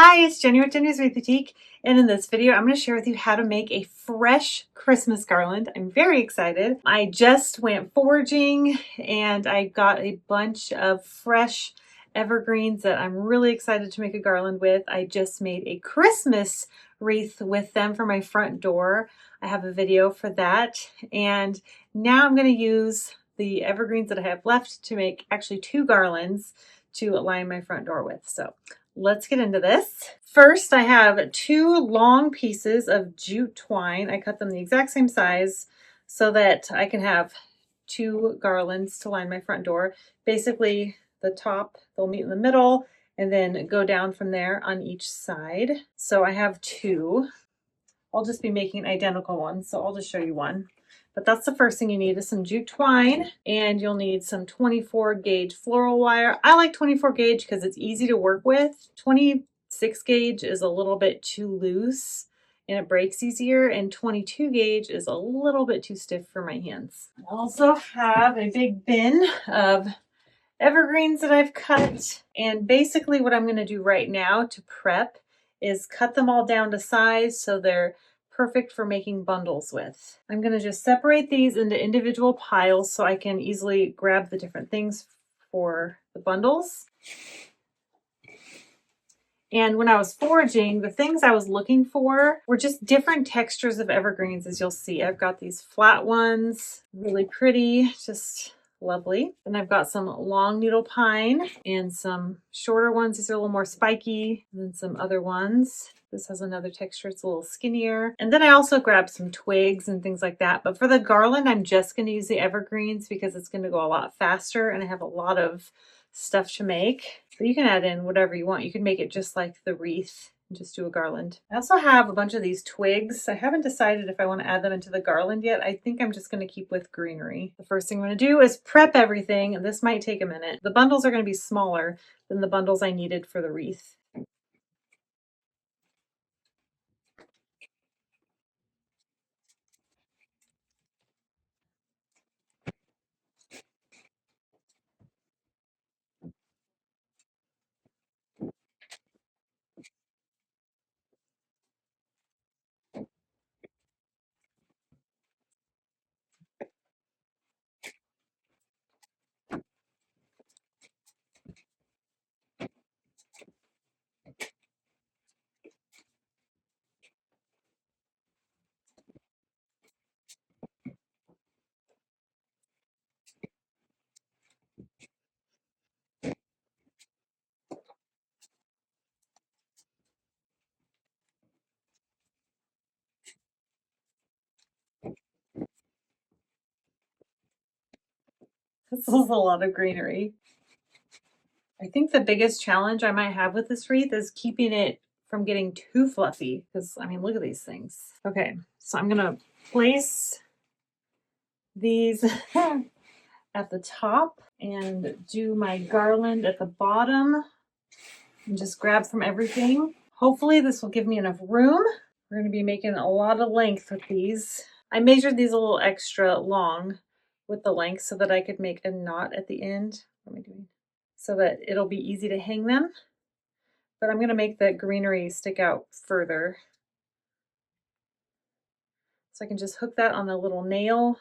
Hi, it's Jenny with Jenny's Wreath Boutique, and in this video I'm going to share with you how to make a fresh Christmas garland. I'm very excited. I just went foraging and I got a bunch of fresh evergreens that I'm really excited to make a garland with. I just made a Christmas wreath with them for my front door. I have a video for that, and now I'm going to use the evergreens that I have left to make actually 2 garlands to line my front door with. So let's get into this. First, I have 2 long pieces of jute twine. I cut them the exact same size so that I can have 2 garlands to line my front door. Basically, the top, they'll meet in the middle and then go down from there on each side. So I have 2. I'll just be making identical ones, so I'll just show you one. But that's the first thing you need is some jute twine, and you'll need some 24 gauge floral wire. I like 24 gauge because it's easy to work with. 26 gauge is a little bit too loose and it breaks easier, and 22 gauge is a little bit too stiff for my hands. I also have a big bin of evergreens that I've cut, and basically what I'm going to do right now to prep is cut them all down to size so they're perfect for making bundles with. I'm going to just separate these into individual piles so I can easily grab the different things for the bundles. And when I was foraging, the things I was looking for were just different textures of evergreens, as you'll see. I've got these flat ones, really pretty, just lovely. And I've got some long needle pine and some shorter ones. These are a little more spiky, and then some other ones. This has another texture, it's a little skinnier. And then I also grabbed some twigs and things like that. But for the garland, I'm just going to use the evergreens because it's going to go a lot faster and I have a lot of stuff to make. So you can add in whatever you want. You can make it just like the wreath and just do a garland. I also have a bunch of these twigs. I haven't decided if I want to add them into the garland yet. I think I'm just going to keep with greenery. The first thing I'm going to do is prep everything, and this might take a minute. The bundles are going to be smaller than the bundles I needed for the wreath. This is a lot of greenery. I think the biggest challenge I might have with this wreath is keeping it from getting too fluffy, because I mean, look at these things. Okay, so I'm gonna place these at the top and do my garland at the bottom and just grab from everything. Hopefully this will give me enough room. We're going to be making a lot of length with these. I measured these a little extra long with the length so that I could make a knot at the end. What am I doing? So that it'll be easy to hang them. But I'm going to make the greenery stick out further. So I can just hook that on the little nail.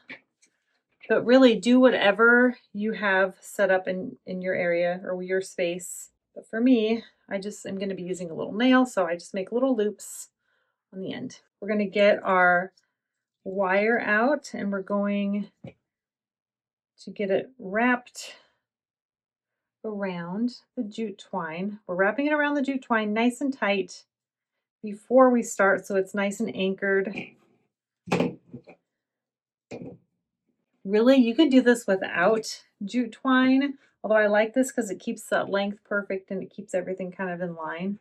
But really do whatever you have set up in your area or your space. But for me, I just am going to be using a little nail, so I just make little loops on the end. We're going to get our wire out and we're going to get it wrapped around the jute twine. We're wrapping it around the jute twine nice and tight before we start, so it's nice and anchored. Really, you could do this without jute twine, although I like this because it keeps that length perfect and it keeps everything kind of in line.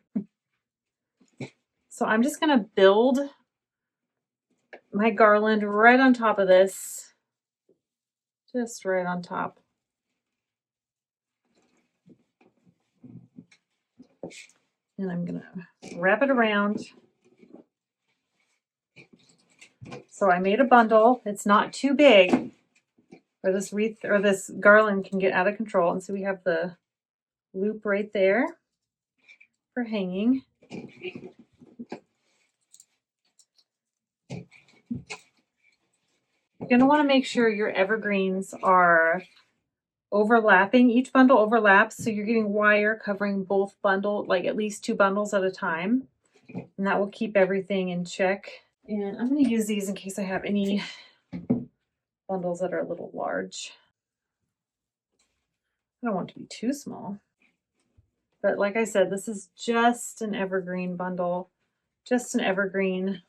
So I'm just going to build my garland right on top of this, just right on top. And I'm going to wrap it around. So I made a bundle. It's not too big, or this wreath or this garland can get out of control. And so we have the loop right there for hanging. You're going to want to make sure your evergreens are overlapping. Each bundle overlaps, so you're getting wire covering both bundle, like at least 2 bundles at a time. And that will keep everything in check. And I'm going to use these in case I have any bundles that are a little large. I don't want it to be too small. But like I said, this is just an evergreen bundle, just an evergreen.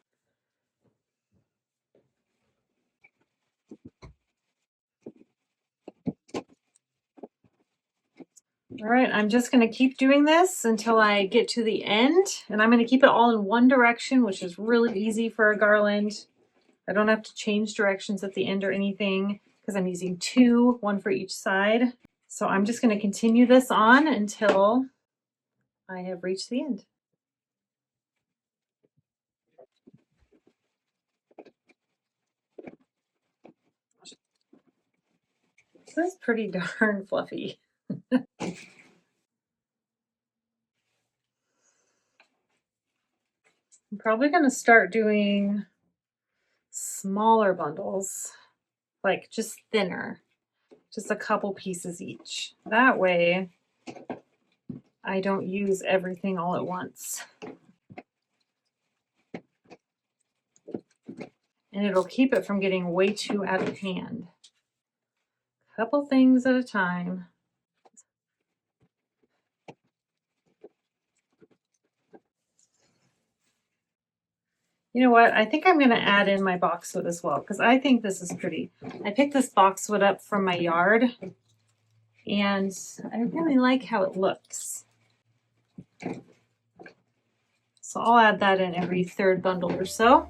All right, I'm just going to keep doing this until I get to the end, and I'm going to keep it all in one direction, which is really easy for a garland. I don't have to change directions at the end or anything because I'm using 2, 1 for each side. So I'm just going to continue this on until I have reached the end. This is pretty darn fluffy. I'm probably going to start doing smaller bundles, like just thinner, just a couple pieces each. That way I don't use everything all at once. And it'll keep it from getting way too out of hand. Couple things at a time. You know what? I think I'm going to add in my boxwood as well because I think this is pretty. I picked this boxwood up from my yard and I really like how it looks. So I'll add that in every 3rd bundle or so.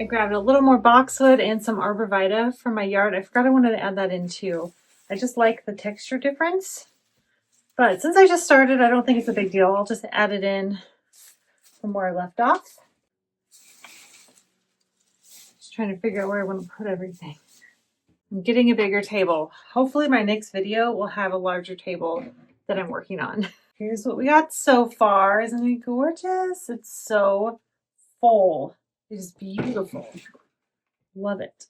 I grabbed a little more boxwood and some arborvitae from my yard. I forgot I wanted to add that in too. I just like the texture difference. But since I just started, I don't think it's a big deal. I'll just add it in from where I left off. Just trying to figure out where I want to put everything. I'm getting a bigger table. Hopefully my next video will have a larger table that I'm working on. Here's what we got so far. Isn't it gorgeous? It's so full. It is beautiful. Love it.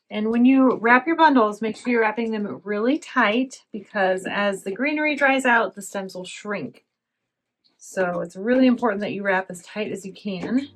And when you wrap your bundles, make sure you're wrapping them really tight because as the greenery dries out, the stems will shrink. So it's really important that you wrap as tight as you can.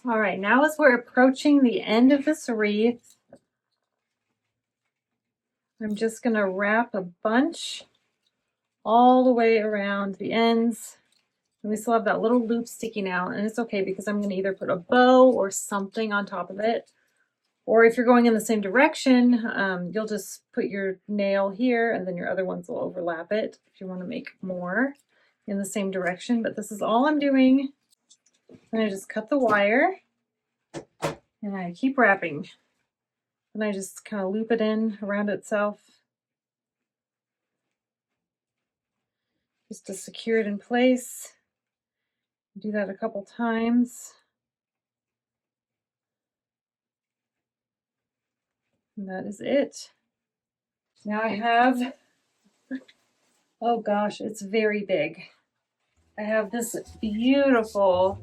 All right, now as we're approaching the end of this wreath, I'm just going to wrap a bunch all the way around the ends. And we still have that little loop sticking out, and it's okay because I'm going to either put a bow or something on top of it. Or if you're going in the same direction, you'll just put your nail here and then your other ones will overlap it if you want to make more in the same direction. But this is all I'm doing. And I just cut the wire and I keep wrapping. And I just kind of loop it in around itself just to secure it in place. Do that a couple times. And that is it. Now I have, oh gosh, it's very big. I have this beautiful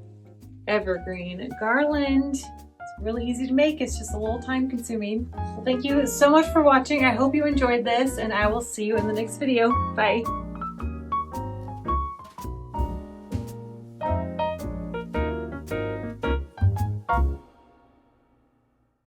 evergreen garland. It's really easy to make. It's just a little time consuming. Well, thank you so much for watching. I hope you enjoyed this and I will see you in the next video. Bye.